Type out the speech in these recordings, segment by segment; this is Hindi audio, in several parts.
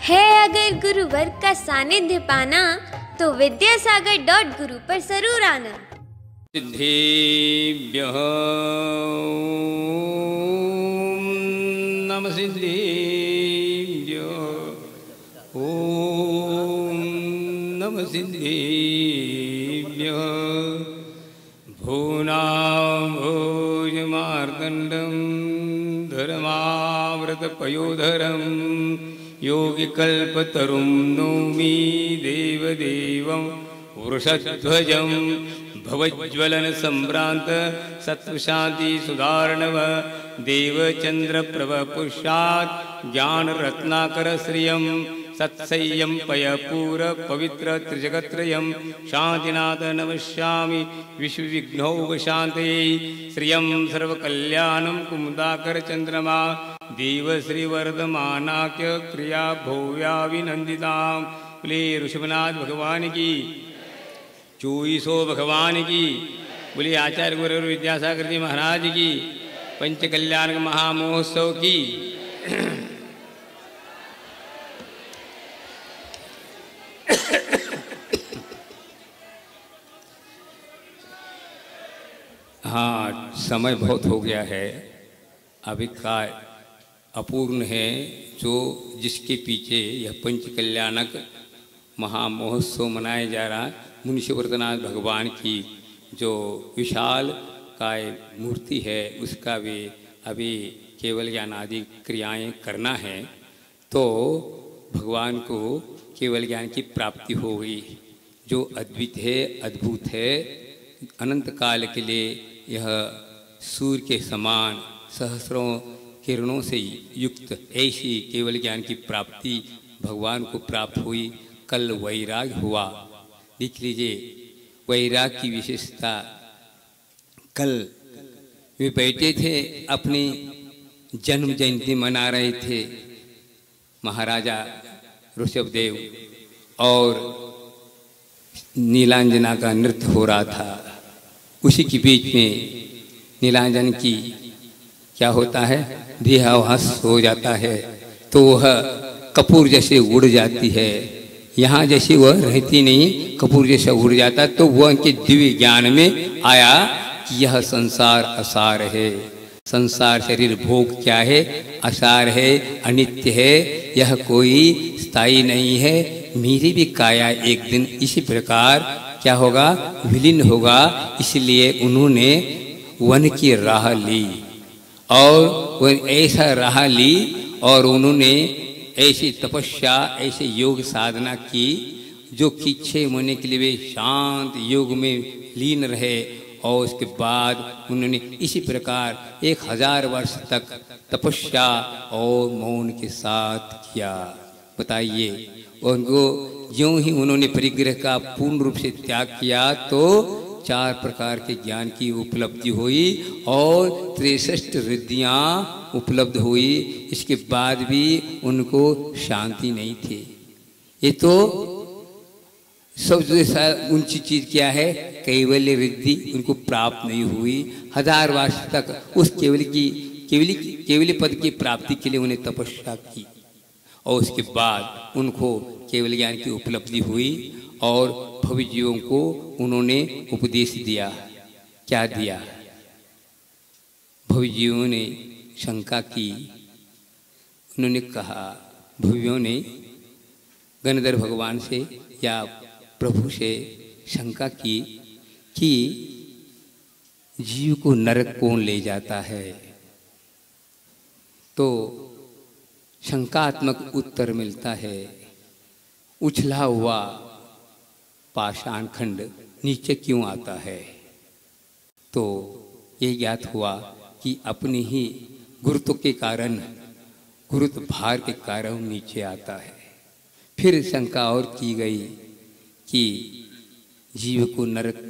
है अगर गुरुवर का सानिध्य पाना तो विद्यासागर.गुरु पर जरूर आना। सिद्धेभ्यः नमः। सिद्धेभ्यो ॐ नमः। सिद्धेभ्यः भूनाभोजमार्तण्डं धर्मावृतपयोधरं योगिकल्पतरुं नौमि देवदेवं वृषध्वजं भवज्ज्वलन सम्भ्रान्त सत्त्वशान्ति सुधार्णव देवचन्द्रप्रभ पुष्यात् ज्ञानरत्नाकर श्रियं सत्संयं पयपूर पवित्र त्रिजगत्रयं शान्तिनाथ नमस्यामि विश्वविघ्नौघशान्तये श्रियं सर्वकल्याणं कुमुदाकर चन्द्रमा देवश्रीवर्धमानाख्य क्रिया भोव्याभिनन्दितां बोले ऋषभनाथ भगवान की, चोईसो भगवान की, बोले आचार्य गुरु विद्यासागर जी महाराज की, पंचकल्याण महामहोत्सव की। हाँ, समय बहुत हो गया है, अभी का अपूर्ण है जो जिसके पीछे यह पंचकल्याणक महामहोत्सव मनाया जा रहा है। मुनिषवर्धनाथ भगवान की जो विशाल काय मूर्ति है उसका भी अभी केवल ज्ञान आदि क्रियाएं करना है तो भगवान को केवल ज्ञान की प्राप्ति हो गई, जो अद्वित है, अद्भुत है। अनंत काल के लिए यह सूर्य के समान सहस्रों किरणों से युक्त ऐसी केवल ज्ञान की प्राप्ति भगवान को प्राप्त हुई। कल वैराग हुआ, देख लीजिए वैराग की विशेषता। कल वे बैठे थे, अपनी जन्म जयंती मना रहे थे महाराजा ऋषभदेव, और नीलांजना का नृत्य हो रहा था। उसी के बीच में नीलांजन की क्या होता है, देहावसान हो जाता है तो वह कपूर जैसे उड़ जाती है। यहाँ जैसे वह रहती नहीं, कपूर जैसा उड़ जाता, तो वह उनके दिव्य ज्ञान में आया कि यह संसार असार है। संसार शरीर भोग क्या है, असार है, अनित्य है, यह कोई स्थायी नहीं है। मेरी भी काया एक दिन इसी प्रकार क्या होगा, विलीन होगा। इसलिए उन्होंने वन की राह ली, और वह ऐसा राह ली और उन्होंने ऐसी तपस्या, ऐसे योग साधना की जो कि 6 महीने के लिए वे शांत योग में लीन रहे। और उसके बाद उन्होंने इसी प्रकार 1000 वर्ष तक तपस्या और मौन के साथ किया। बताइए, उनको ज्यों ही उन्होंने परिग्रह का पूर्ण रूप से त्याग किया तो 4 प्रकार के ज्ञान की उपलब्धि हुई और 63 रिद्धियाँ उपलब्ध हुई। इसके बाद भी उनको शांति नहीं थी। ये तो सबसे ऊंची चीज क्या है, कैवल्य रिद्धि उनको प्राप्त नहीं हुई। 1000 वर्ष तक उस केवली पद की प्राप्ति के लिए उन्हें तपस्या की, और उसके बाद उनको केवल ज्ञान की उपलब्धि हुई। और भव्य जीवों को उन्होंने उपदेश दिया। क्या दिया? भव्य जीवों ने शंका की। उन्होंने कहा, भव्यों ने गणधर भगवान से या प्रभु से शंका की कि जीव को नरक कौन ले जाता है? तो शंकात्मक उत्तर मिलता है, उछला हुआ पाषाण खंड नीचे क्यों आता है? तो ये ज्ञात हुआ कि अपने ही गुरुत्व के कारण, गुरुत्व भार के कारण नीचे आता है। फिर शंका और की गई कि जीव को नरक,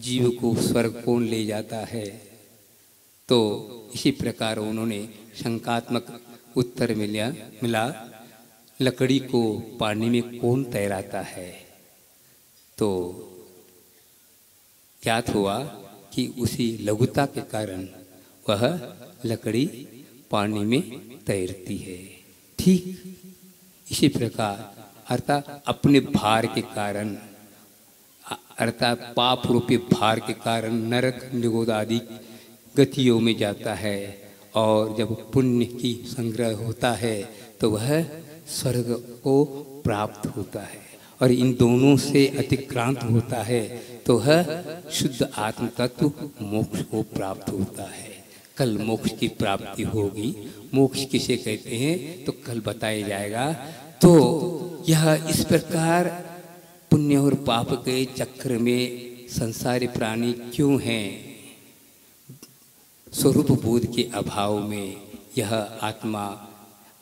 जीव को स्वर्ग कौन ले जाता है? तो इसी प्रकार उन्होंने शंकात्मक उत्तर मिला, लकड़ी को पानी में कौन तैराता है? तो ज्ञात हुआ कि उसी लघुता के कारण वह लकड़ी पानी में तैरती है। ठीक इसी प्रकार अर्थात अपने भार के कारण, अर्थात पाप रूपी भार के कारण नरक निगोद आदि गतियों में जाता है, और जब पुण्य की संग्रह होता है तो वह स्वर्ग को प्राप्त होता है, और इन दोनों से अतिक्रांत होता है तो वह शुद्ध आत्म तत्व मोक्ष को प्राप्त होता है। कल मोक्ष की प्राप्ति होगी। मोक्ष किसे कहते हैं तो कल बताया जाएगा। तो यह इस प्रकार पुण्य और पाप के चक्र में संसारी प्राणी क्यों हैं? स्वरूप बोध के अभाव में यह आत्मा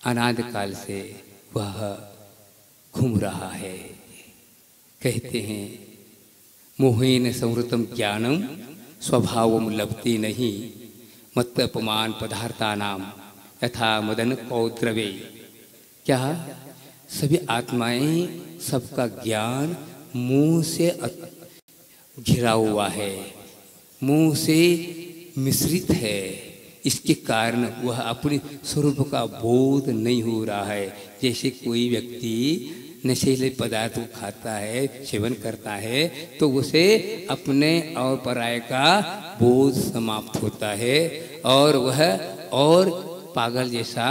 अनादि काल से वह घूम रहा है। कहते हैं मोहेन संवृतम ज्ञानम स्वभावम लभते नहीं मत्त अपमान पदार्थानाम यथा मदन कौद्रवे। क्या सभी आत्माएं, सबका ज्ञान मुंह से घिरा हुआ है, मुंह से मिश्रित है। इसके कारण वह अपने स्वरूप का बोध नहीं हो रहा है। जैसे कोई व्यक्ति नशीले पदार्थ को खाता है, सेवन करता है, तो उसे अपने और पराये का बोध समाप्त होता है, और वह और पागल जैसा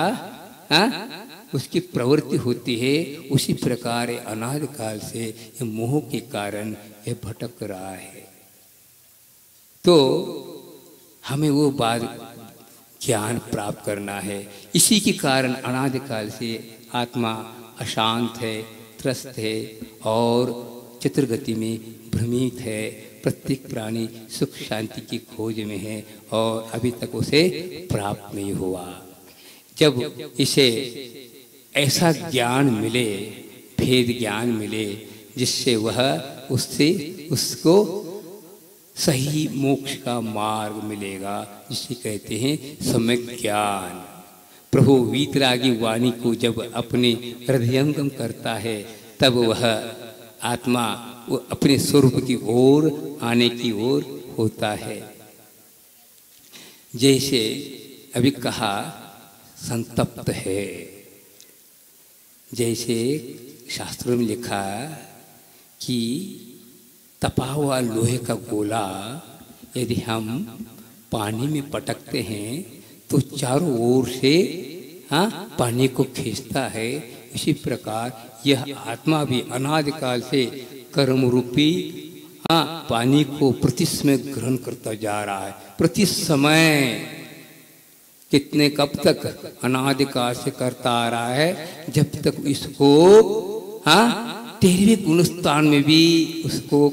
उसकी प्रवृत्ति होती है। उसी प्रकार अनादि काल से ये मोह के कारण ये भटक रहा है। तो हमें वो बात ज्ञान प्राप्त करना है। इसी के कारण अनादि काल से आत्मा अशांत है, त्रस्त है और चतुर्गति में भ्रमित है। प्रत्येक प्राणी सुख शांति की खोज में है और अभी तक उसे प्राप्त नहीं हुआ। जब इसे ऐसा ज्ञान मिले, भेद ज्ञान मिले, जिससे वह उसको सही मोक्ष का मार्ग मिलेगा, जिसे कहते हैं सम्यक ज्ञान। प्रभु वीतरागी वाणी को जब अपने हृदयंगम करता है, तब वह आत्मा वो अपने स्वरूप की ओर आने की ओर होता है। जैसे अभी कहा संतप्त है, जैसे शास्त्रों में लिखा कि तपा हुआ लोहे का गोला यदि हम पानी में पटकते हैं तो चारों ओर से पानी को खींचता है। इसी प्रकार यह आत्मा भी अनादिकाल से कर्म रूपी पानी को प्रति समय ग्रहण करता जा रहा है। प्रति समय कितने कब तक? अनादिकाल से करता आ रहा है, जब तक इसको 13वें गुणस्थान में भी उसको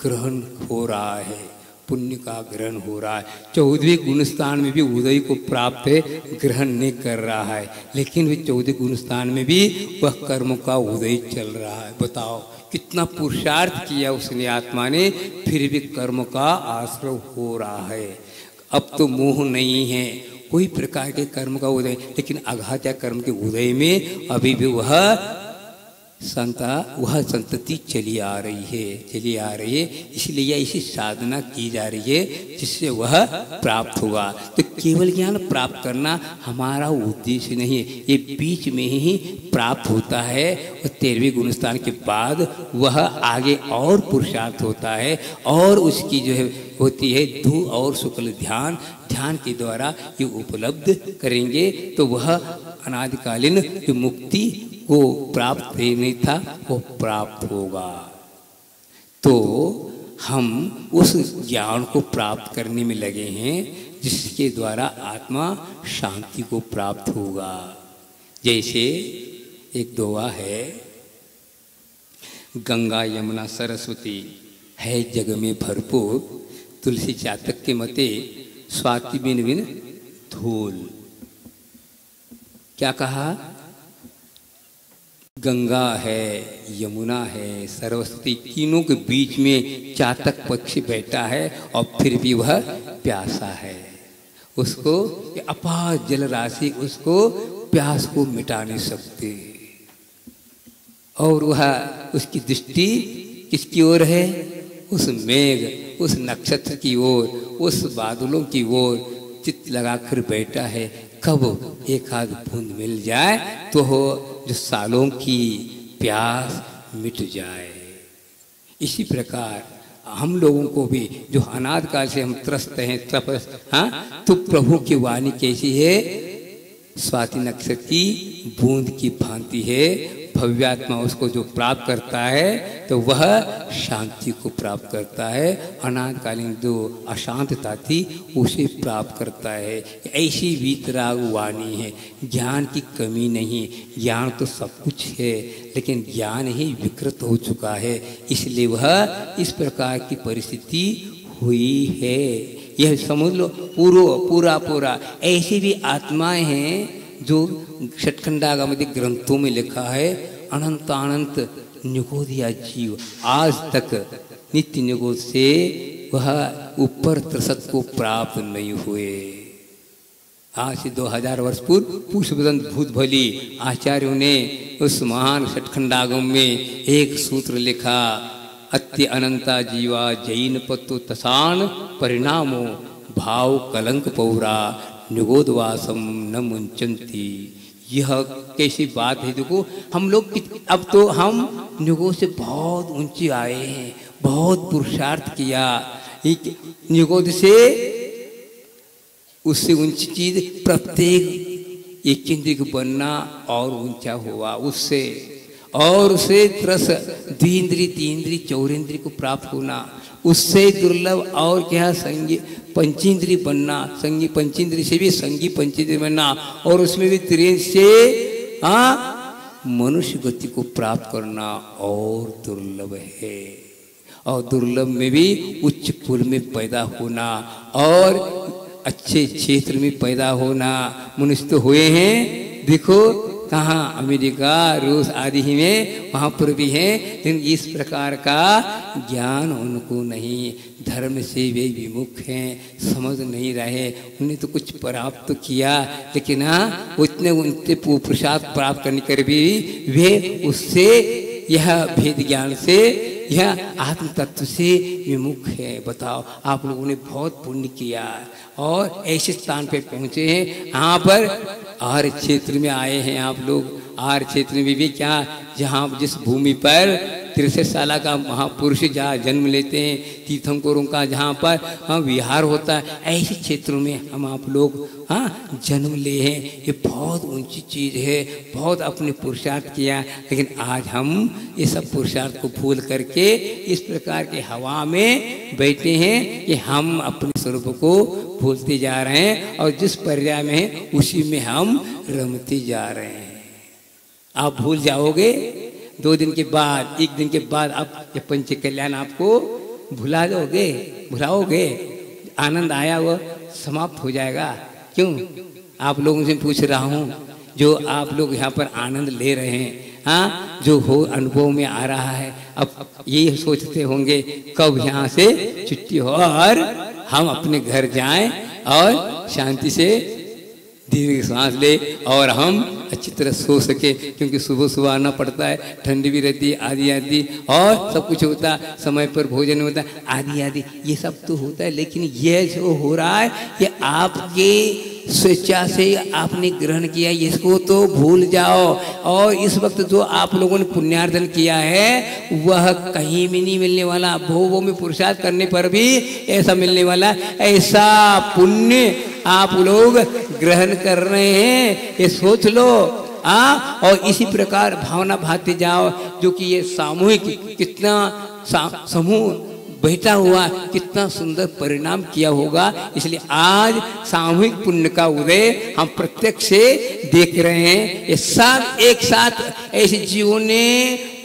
ग्रहण हो रहा है, पुण्य का ग्रहण हो रहा है। 14वें गुणस्थान में भी उदय को प्राप्त है, ग्रहण नहीं कर रहा है, लेकिन वे 14वें गुणस्थान में भी वह कर्म का उदय चल रहा है। बताओ कितना पुरुषार्थ किया उसने, आत्मा ने, फिर भी कर्म का आश्रय हो रहा है। अब तो मोह नहीं है कोई प्रकार के कर्म का उदय, लेकिन अघात्य कर्म के उदय में अभी भी वह संतति चली आ रही है। इसलिए ऐसी साधना की जा रही है जिससे वह प्राप्त होगा। तो केवल ज्ञान प्राप्त करना हमारा उद्देश्य नहीं है, ये बीच में ही प्राप्त होता है और 13वें गुणस्थान के बाद वह आगे और पुरुषार्थ होता है, और उसकी जो है होती है धू और शुक्ल ध्यान के द्वारा ये उपलब्ध करेंगे, तो वह अनादिकालीन जो मुक्ति को प्राप्त नहीं था वो प्राप्त होगा। तो हम उस ज्ञान को प्राप्त करने में लगे हैं जिसके द्वारा आत्मा शांति को प्राप्त होगा। जैसे एक दोहा है, गंगा यमुना सरस्वती है जग में भरपूर, तुलसी चातक के मते स्वाति बिन बिन धूल। क्या कहा? गंगा है, यमुना है, सरस्वती, तीनों के बीच में चातक पक्षी बैठा है और फिर भी वह प्यासा है। उसको अपार जल राशि उसको प्यास को मिटा नहीं सकती, और वह उसकी दृष्टि किसकी ओर है? उस मेघ, उस नक्षत्र की ओर, उस बादलों की ओर चित्त लगाकर बैठा है। कब एक आध बूंद मिल जाए तो जो सालों की प्यास मिट जाए। इसी प्रकार हम लोगों को भी जो अनाद काल से हम त्रस्त हैं तपस, हाँ, तो प्रभु की वाणी कैसी है? स्वाति नक्षत्र की बूंद की भांति है। भव्यात्मा उसको जो प्राप्त करता है तो वह शांति को प्राप्त करता है। अनादकालीन जो अशांतता थी उसे प्राप्त करता है। ऐसी वीतराग वाणी है। ज्ञान की कमी नहीं, ज्ञान तो सब कुछ है, लेकिन ज्ञान ही विकृत हो चुका है, इसलिए वह इस प्रकार की परिस्थिति हुई है। यह समझ लो पूरा। ऐसी भी आत्माएं हैं जो षटखंडागमति ग्रंथों में लिखा है, अनंत निगोधिया जीव आज तक नित्य निगोध से वह ऊपर त्रसत को प्राप्त नहीं हुए। आज से 2000 वर्ष पूर्व पुष्पदंत भूत भली आचार्यों ने उस महान षटखंडागम में एक सूत्र लिखा, अत्य अनंता जीवा जैन पत्तु तसान परिणामो भाव कलंक पौरा निगोदवासम न मुंचंती। यह कैसी बात है? देखो हम लोग अब तो हम निगोद से बहुत ऊंचे आए हैं, बहुत पुरुषार्थ किया। निगोद से उससे ऊंची चीज प्रत्येक एक इंद्रिय को बनना और ऊंचा हुआ उससे, और उसे त्रस द्विंद्रिय तीन्द्रिय चौरेंद्रिय को प्राप्त होना, उससे दुर्लभ और क्या संगी पंचेंद्रिय बनना, संगी पंचेंद्रिय से भी संगी पंचेंद्रिय बनना, और उसमें भी त्रिंद्रिय से मनुष्य गति को प्राप्त करना और दुर्लभ है। और दुर्लभ में भी उच्च कुल में पैदा होना और अच्छे क्षेत्र में पैदा होना। मनुष्य तो हुए हैं, देखो कहाँ, अमेरिका रूस आदि ही में वहाँ पर भी हैं, लेकिन इस प्रकार का ज्ञान उनको नहीं। धर्म से वे विमुख हैं, समझ नहीं रहे। उन्हें तो कुछ प्राप्त तो किया, लेकिन उतने प्रसाद प्राप्त करने कर भी वे उससे यह भेद ज्ञान से यह आत्म तत्व से विमुख है। बताओ, आप लोगों ने बहुत पुण्य किया और ऐसे स्थान पे पहुँचे हैं। यहाँ पर आर्य क्षेत्र में आए हैं आप लोग। आर्य क्षेत्र में भी क्या, जहाँ जिस भूमि पर 63 साल का महापुरुष जहाँ जन्म लेते हैं, तीर्थंकरों का जहाँ पर विहार होता है, ऐसे क्षेत्रों में हम आप लोग जन्म ले हैं। ये बहुत ऊंची चीज़ है, बहुत अपने पुरुषार्थ किया, लेकिन आज हम ये सब पुरुषार्थ को भूल करके इस प्रकार के हवा में बैठे हैं कि हम अपने स्वरूप को भूलते जा रहे हैं, और जिस पर्याय में है उसी में हम रमते जा रहे हैं। आप भूल जाओगे 2 दिन के बाद, 1 दिन के बाद आप ये पंच कल्याण आपको भुलाओगे, आनंद आया वो समाप्त हो जाएगा। क्यों? आप लोगों से पूछ रहा हूँ, जो आप लोग यहाँ पर आनंद ले रहे हैं, जो हो अनुभव में आ रहा है, अब ये सोचते होंगे कब यहाँ से छुट्टी हो और हम अपने घर जाएं और शांति से दीर्घ सांस ले और हम अच्छी तरह सो सके, क्योंकि सुबह सुबह आना पड़ता है, ठंडी भी रहती है आदि और सब कुछ होता है, समय पर भोजन होता है आदि ये सब तो होता है। लेकिन ये जो हो रहा है ये आपके स्वेच्छा से आपने ग्रहण किया, इसको तो भूल जाओ। और इस वक्त जो आप लोगों ने पुण्यार्जन किया है वह कहीं भी नहीं मिलने वाला। भोगों में पुरुषार्थ करने पर भी ऐसा मिलने वाला, ऐसा पुण्य आप लोग ग्रहण कर रहे हैं, ये सोच लो। और इसी प्रकार भावना भाते जाओ, जो कि ये सामूहिक कितना समूह बैठा हुआ कितना सुंदर परिणाम किया होगा। इसलिए आज सामूहिक पुण्य का उदय हम प्रत्यक्ष से देख रहे हैं। ये सब एक साथ ऐसे जीवों ने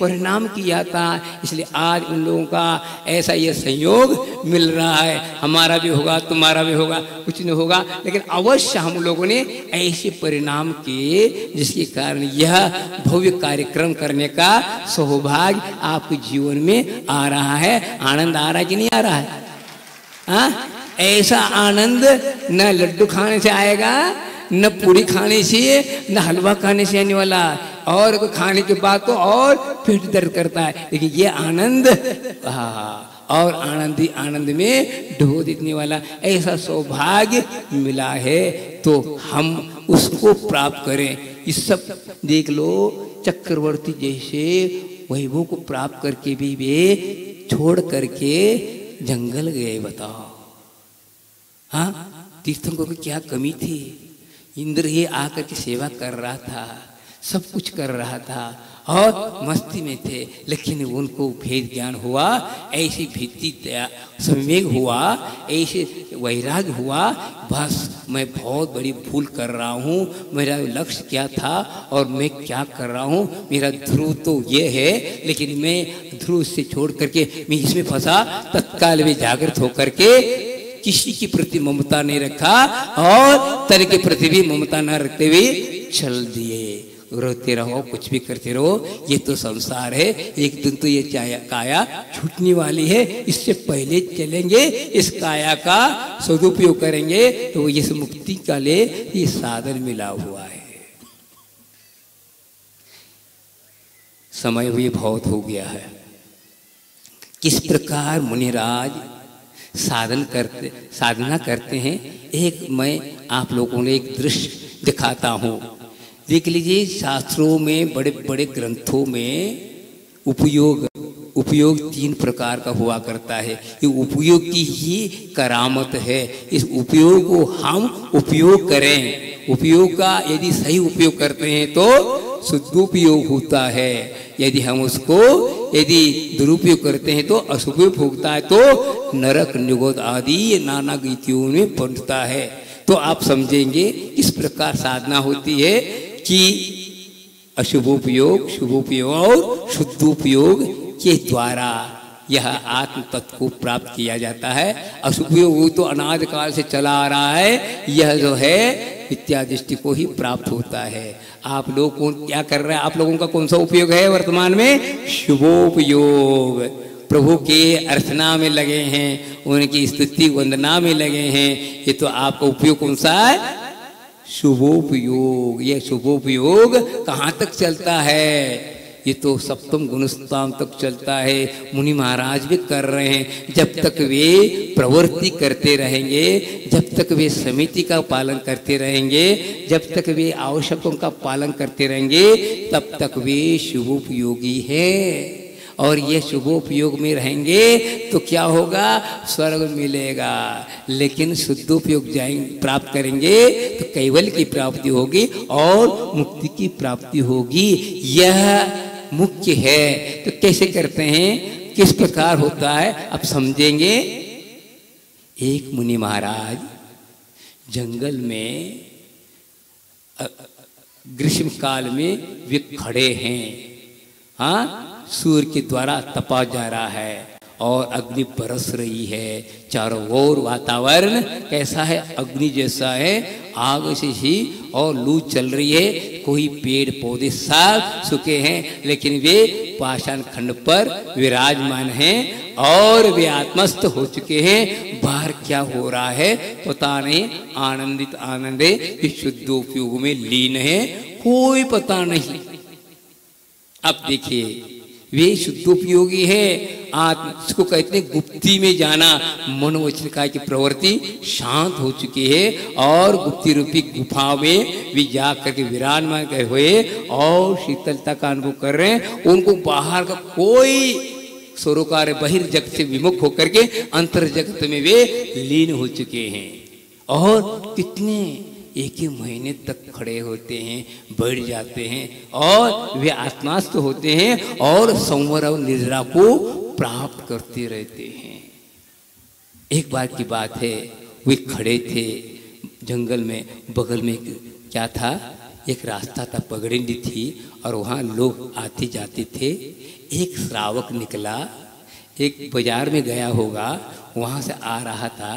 परिणाम किया था, इसलिए आज उन लोगों का ऐसा ये संयोग मिल रहा है। हमारा भी होगा, तुम्हारा भी होगा, कुछ नहीं होगा, लेकिन अवश्य हम लोगों ने ऐसे परिणाम किए जिसके कारण यह भव्य कार्यक्रम करने का सौभाग्य आपके जीवन में आ रहा है। आनंद आ रहा है कि नहीं आ रहा है? ऐसा आनंद न लड्डू खाने से आएगा, न पूरी खाने से, न हलवा खाने से आने वाला, और खाने के बाद तो और पेट दर्द करता है। लेकिन ये आनंद और आनंद में डुबो देने वाला ऐसा सौभाग्य मिला है, तो हम उसको प्राप्त करें। इस सब देख लो, चक्रवर्ती जैसे वैभव को प्राप्त करके भी वे छोड़ करके जंगल गए। बताओ, हाँ, तीर्थंकरों की क्या कमी थी? इंद्र ही आकर के सेवा कर रहा था, सब कुछ कर रहा था और मस्ती में थे, लेकिन उनको भेद ज्ञान हुआ, ऐसी भीति संवेग हुआ, ऐसे वैराग्य हुआ, बस मैं बहुत बड़ी भूल कर रहा हूँ, मेरा लक्ष्य क्या था और मैं क्या कर रहा हूँ, मेरा ध्रुव तो ये है, लेकिन मैं ध्रुव से छोड़ करके मैं इसमें फंसा। तत्काल में जागृत होकर के किसी के प्रति ममता नहीं रखा और तर के प्रति भी ममता न रखते हुए चल दिए। रोते रहो, कुछ भी करते रहो, ये तो संसार है, एक दिन तो ये काया छूटने वाली है, इससे पहले चलेंगे, इस काया का सदुपयोग करेंगे तो इस मुक्ति का ले ये साधन मिला हुआ है। समय भी बहुत हो गया है। किस प्रकार मुनिराज साधना करते हैं, एक मैं आप लोगों ने एक दृश्य दिखाता हूँ। देख लीजिए, शास्त्रों में, बड़े बड़े ग्रंथों में उपयोग 3 प्रकार का हुआ करता है। ये उपयोग की ही करामत है। इस उपयोग को हम उपयोग करें। उपयोग का यदि सही उपयोग करते हैं तो सदुपयोग होता है, यदि हम उसको दुरुपयोग करते हैं तो असुपयोग होता है, तो नरक निगोद आदि नाना गतियों में पहुंचता है। तो आप समझेंगे किस प्रकार साधना होती है कि अशुभोपयोग, शुभोपयोग और शुद्धोपयोग के द्वारा यह आत्म तत्व को प्राप्त किया जाता है। अशुभोपयोग तो अनादि काल से चला आ रहा है, यह जो है विद्या दृष्टि को ही प्राप्त होता है। आप लोग क्या कर रहे हैं? आप लोगों का कौन सा उपयोग है वर्तमान में? शुभोपयोग। प्रभु के अर्चना में लगे हैं, उनकी स्तुति वंदना में लगे हैं, ये तो आपका उपयोग कौन सा है? शुभोपयोग। यह शुभोपयोग कहाँ तक चलता है? ये तो सप्तम गुणस्थान तक चलता है। मुनि महाराज भी कर रहे हैं। जब तक वे प्रवृत्ति करते रहेंगे, जब तक वे समिति का पालन करते रहेंगे, जब तक वे आवश्यकों का पालन करते रहेंगे, तब तक वे शुभोपयोगी हैं। और ये शुभोपयोग में रहेंगे तो क्या होगा? स्वर्ग मिलेगा। लेकिन शुद्धोपयोग प्राप्त करेंगे तो कैवल्य की प्राप्ति होगी और मुक्ति की प्राप्ति होगी। यह मुख्य है। तो कैसे करते हैं, किस प्रकार होता है, आप समझेंगे। एक मुनि महाराज जंगल में ग्रीष्म काल में वे खड़े हैं। हाँ, सूर्य के द्वारा तपा जा रहा है और अग्नि बरस रही है। चारों ओर वातावरण कैसा है? अग्नि जैसा है, आग से ही, और लू चल रही है। कोई पेड़ पौधे सब सूखे हैं, लेकिन वे पाषाण खंड पर विराजमान हैं और वे आत्मस्थ हो चुके हैं। बाहर क्या हो रहा है पता नहीं। आनंदित आनंदे इस शुद्धोपयोग में लीन है, कोई पता नहीं। अब देखिए, वे शुद्धोपयोगी है। आत्म इसको कहते हैं गुप्ती में जाना। मनोवचन काय की प्रवृत्ति शांत हो चुकी है और गुप्ती रूपी गुफा में वे जा करके विराजमान हुए और शीतलता का अनुभव कर रहे हैं। उनको बाहर का कोई सरोकार बहिर्जगत से विमुख होकर के अंतर जगत में वे लीन हो चुके हैं। और कितने एक ही महीने तक खड़े होते हैं, बैठ जाते हैं और वे आत्मास्थ होते हैं और संवर और निद्रा को प्राप्त करते रहते हैं। एक बार की बात है, वे खड़े थे जंगल में, बगल में क्या था, एक रास्ता था, पगडंडी थी और वहाँ लोग आते जाते थे। एक श्रावक निकला, एक बाजार में गया होगा, वहाँ से आ रहा था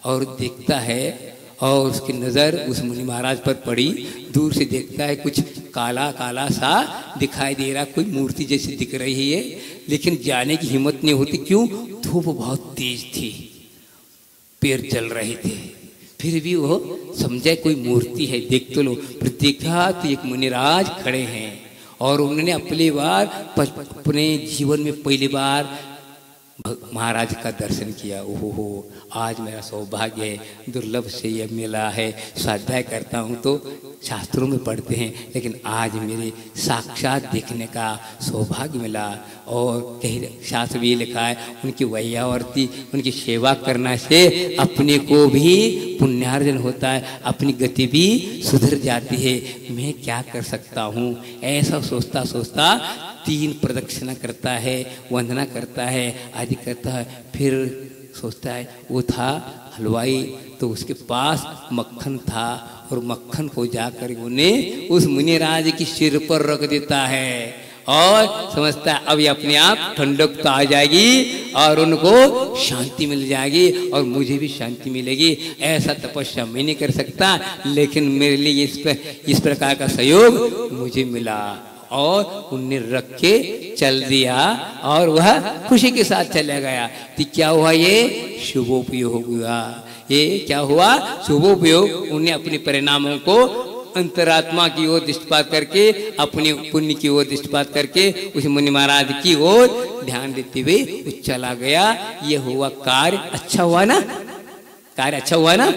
और देखता है और उसकी नज़र उस मुनि महाराज पर पड़ी। दूर से देखता है, कुछ काला काला सा दिखाई दे रहा, कोई मूर्ति जैसी दिख रही है, लेकिन जाने की हिम्मत नहीं होती। क्यों? धूप बहुत तेज थी, पैर जल रहे थे। फिर भी वो समझे कोई मूर्ति है, देख तो लो। फिर देखा तो एक मुनिराज खड़े हैं और उन्होंने अपने जीवन में पहली बार महाराज का दर्शन किया। ओहो, आज मेरा सौभाग्य है, दुर्लभ से यह मिला है। स्वाध्याय करता हूँ तो शास्त्रों में पढ़ते हैं, लेकिन आज मेरे साक्षात देखने का सौभाग्य मिला। और कहीं शास्त्र भी लिखा है, उनकी वैयावर्ती, उनकी सेवा करने से अपने को भी पुण्यार्जन होता है, अपनी गति भी सुधर जाती है। मैं क्या कर सकता हूँ, ऐसा सोचता सोचता 3 प्रदक्षिणा करता है, वंदना करता है, आदि करता है। फिर सोचता है, वो था हलवाई, तो उसके पास मक्खन था, और मक्खन को जाकर उन्हें उस मुनिराज की सिर पर रख देता है, और समझता है अब ये अपने आप ठंडकता आ जाएगी और उनको शांति मिल जाएगी और मुझे भी शांति मिलेगी। ऐसा तपस्या मैं नहीं कर सकता, लेकिन मेरे लिए इस प्रकार का सहयोग मुझे मिला। और उनने रख के चल दिया और वह खुशी के साथ चला गया। तो क्या हुआ, ये शुभोपयोग हुआ। ये क्या हुआ, शुभोपयोग। उन्हें अपने परिणामों को अंतरात्मा की ओर दृष्टिपात करके, अपने पुण्य की ओर दृष्टिपात करके उस मुनि महाराज की ओर ध्यान देते हुए वो चला गया। ये हुआ कार्य अच्छा हुआ ना, कार्य अच्छा हुआ ना,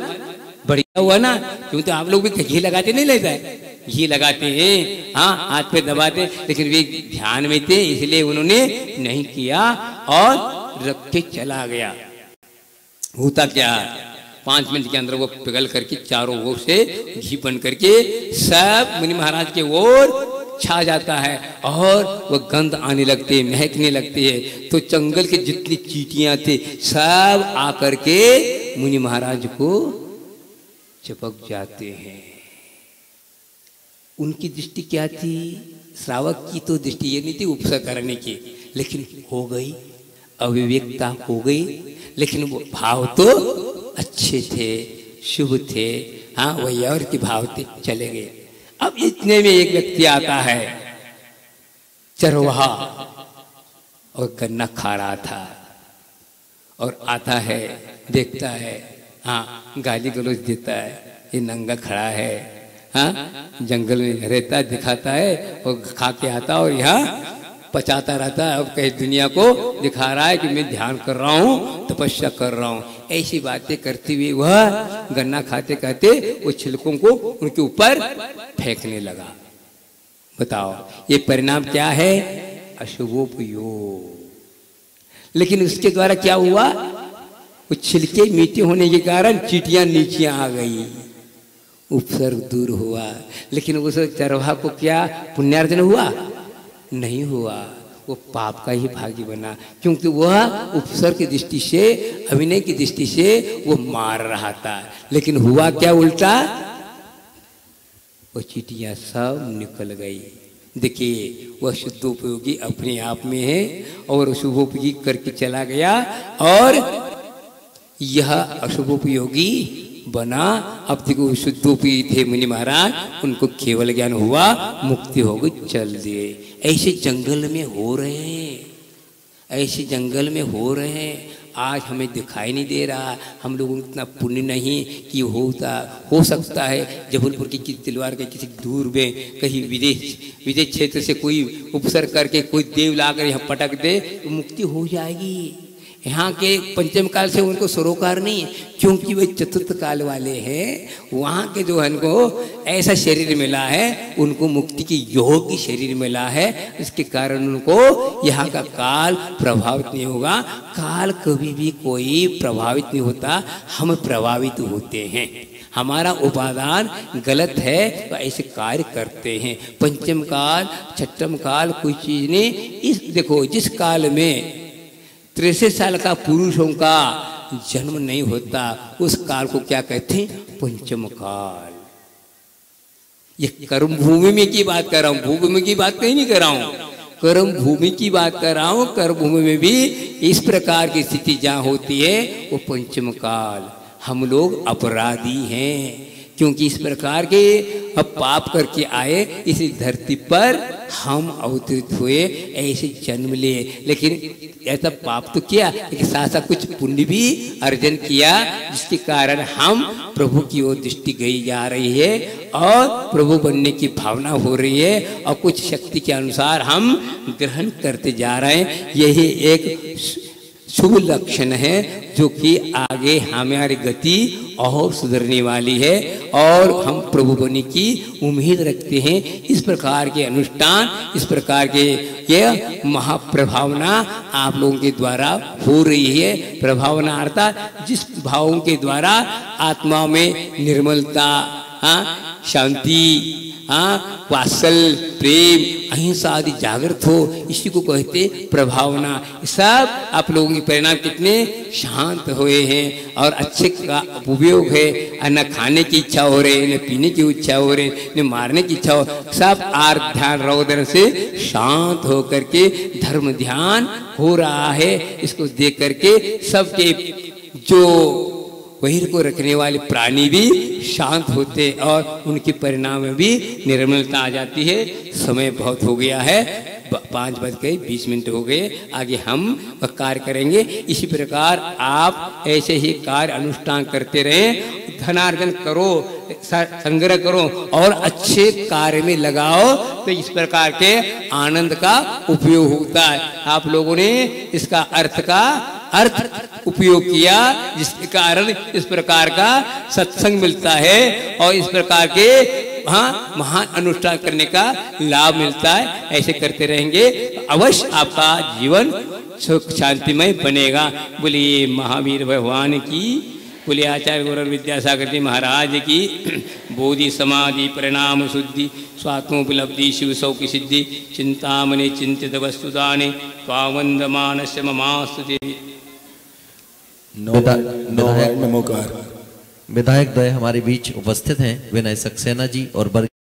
बढ़िया हुआ ना। क्यों तो आप लोग भी घी लगाते नहीं लेता है, घी लगाते हैं, हाँ हाथ पे दबाते, लेकिन वे ध्यान में थे इसलिए उन्होंने नहीं किया और रख के चला गया। होता क्या, 5 मिनट के अंदर वो पिघल करके चारों ओर से घी बन करके सब मुनि महाराज के ओर छा जाता है और वो गंध आने लगती है, महकने लगती है। तो जंगल के जितनी चींटियां थे सब आकर के मुनि महाराज को चिपक जाते हैं। उनकी दृष्टि क्या थी, श्रावक की तो दृष्टि ये नहीं थी उपसर करने की, लेकिन हो गई, अविवेकता हो गई, लेकिन वो भाव तो अच्छे थे, शुभ थे, हाँ वही और के भाव थे, चले गए। अब इतने में एक व्यक्ति आता है, चरवाहा, और गन्ना खा रहा था, और आता है, देखता है, हाँ गाली गलौज देता है, ये नंगा खड़ा है, हाँ जंगल में रहता है, दिखाता है और खा के आता और यहाँ पचाता रहता है। अब कहीं दुनिया को दिखा रहा है कि मैं ध्यान कर रहा हूँ, तपस्या कर रहा हूँ। ऐसी बातें करते हुए वह गन्ना खाते खाते वो छिलकों को उनके ऊपर फेंकने लगा। बताओ ये परिणाम क्या है, अशुभोपयोग। लेकिन उसके द्वारा क्या हुआ, वो छिलके मीठे होने के कारण चींटियां नीचे आ गई, उपसर्ग दूर हुआ। लेकिन उस चरवाहा को क्या पुण्यार्जन हुआ, नहीं हुआ, वो पाप का ही भागी बना, क्योंकि वह उपसर्ग की दृष्टि से, अभिनय की दृष्टि से वो मार रहा था। लेकिन हुआ क्या उल्टा, वो चींटियां सब निकल गई। देखिए वह शुद्धोपयोगी अपने आप में है और शुभोपयोगी करके चला गया, और यह अशुभोपयोगी बना। अब देखो शुद्धोपयोगी थे मुनि महाराज, उनको केवल ज्ञान हुआ, मुक्ति हो गई, चल दिए। ऐसे जंगल में हो रहे हैं, ऐसे जंगल में हो रहे हैं। आज हमें दिखाई नहीं दे रहा, हम लोगों को इतना पुण्य नहीं कि हो सकता है जबलपुर की किसी तिलवार के किसी दूर में कहीं विदेश क्षेत्र से कोई उपसर्ग करके कोई देव लाकर यहाँ पटक दे तो मुक्ति हो जाएगी। यहाँ के पंचम काल से उनको सरोकार नहीं है, क्योंकि वे चतुर्थ काल वाले हैं। वहाँ के जो उनको ऐसा शरीर मिला है, उनको मुक्ति की योग की शरीर मिला है, इसके कारण उनको यहाँ का काल प्रभावित नहीं होगा। काल कभी भी कोई प्रभावित नहीं होता, हम प्रभावित होते हैं। हमारा उपादान गलत है तो ऐसे कार्य करते हैं। पंचम काल छठम काल कोई चीज नहीं। इस देखो जिस काल में 63 साल का पुरुषों का जन्म नहीं होता, उस काल को क्या कहते हैं, पंचम काल। ये कर्म भूमि में की बात कर रहा हूं, भूमि की बात कहीं नहीं कर रहा हूं, कर्म भूमि की बात कर रहा हूं। कर्म भूमि में भी इस प्रकार की स्थिति जहां होती है वो पंचम काल। हम लोग अपराधी हैं, क्योंकि इस प्रकार के अब पाप करके आए, इस धरती पर हम अवतरित हुए, ऐसे जन्म लिए। लेकिन ऐसा पाप तो किया, लेकिन साथ साथ कुछ पुण्य भी अर्जन किया, जिसके कारण हम प्रभु की ओर दृष्टि गई जा रही है और प्रभु बनने की भावना हो रही है, और कुछ शक्ति के अनुसार हम ग्रहण करते जा रहे हैं। यही एक शुभ लक्षण है, जो कि आगे हमारी गति और सुधरने वाली है और हम प्रभु बनने की उम्मीद रखते हैं। इस प्रकार के अनुष्ठान, इस प्रकार के ये महाप्रभावना आप लोगों के द्वारा हो रही है। प्रभावना अर्थात जिस भावों के द्वारा आत्मा में निर्मलता, शांति, वात्सल, प्रेम, अहिंसा आदि जागृत हो, इसी को कहते प्रभावना। सब आप लोगों के परिणाम कितने शांत हुए हैं और अच्छे का उपयोग है। न खाने की इच्छा हो रही है, न पीने की इच्छा हो रही है, न मारने की इच्छा हो, सब आर्थ ध्यान रौदर से शांत हो करके धर्म ध्यान हो रहा है। इसको देख करके सबके जो वहीर को रखने वाले प्राणी भी शांत होते और उनके परिणाम में भी निर्मलता आ जाती है। समय बहुत हो गया है, 5:20 हो गए। आगे हम कार्य करेंगे। इसी प्रकार आप ऐसे ही कार्य अनुष्ठान करते रहें, धनार्जन करो, संग्रह करो और अच्छे कार्य में लगाओ, तो इस प्रकार के आनंद का उपयोग होता है। आप लोगों ने इसका अर्थ उपयोग किया, जिसके कारण इस प्रकार का सत्संग मिलता है और इस प्रकार के महान अनुष्ठान करने का लाभ मिलता है। ऐसे करते रहेंगे तो अवश्य आपका जीवन सुख शांतिमय बनेगा। बोलिए महावीर भगवान की, बोलिए आचार्य गौरव विद्यासागर जी महाराज की। बोधि समाधि परिणाम शुद्धि स्वात्मोपलब्धि शिव सौखी सिद्धि चिंतामणि चिंतित वस्तुदाने त्वावंद मानस्य ममास्तु देवी। विधायक द्वय हमारे बीच उपस्थित हैं, विनय सक्सेना जी और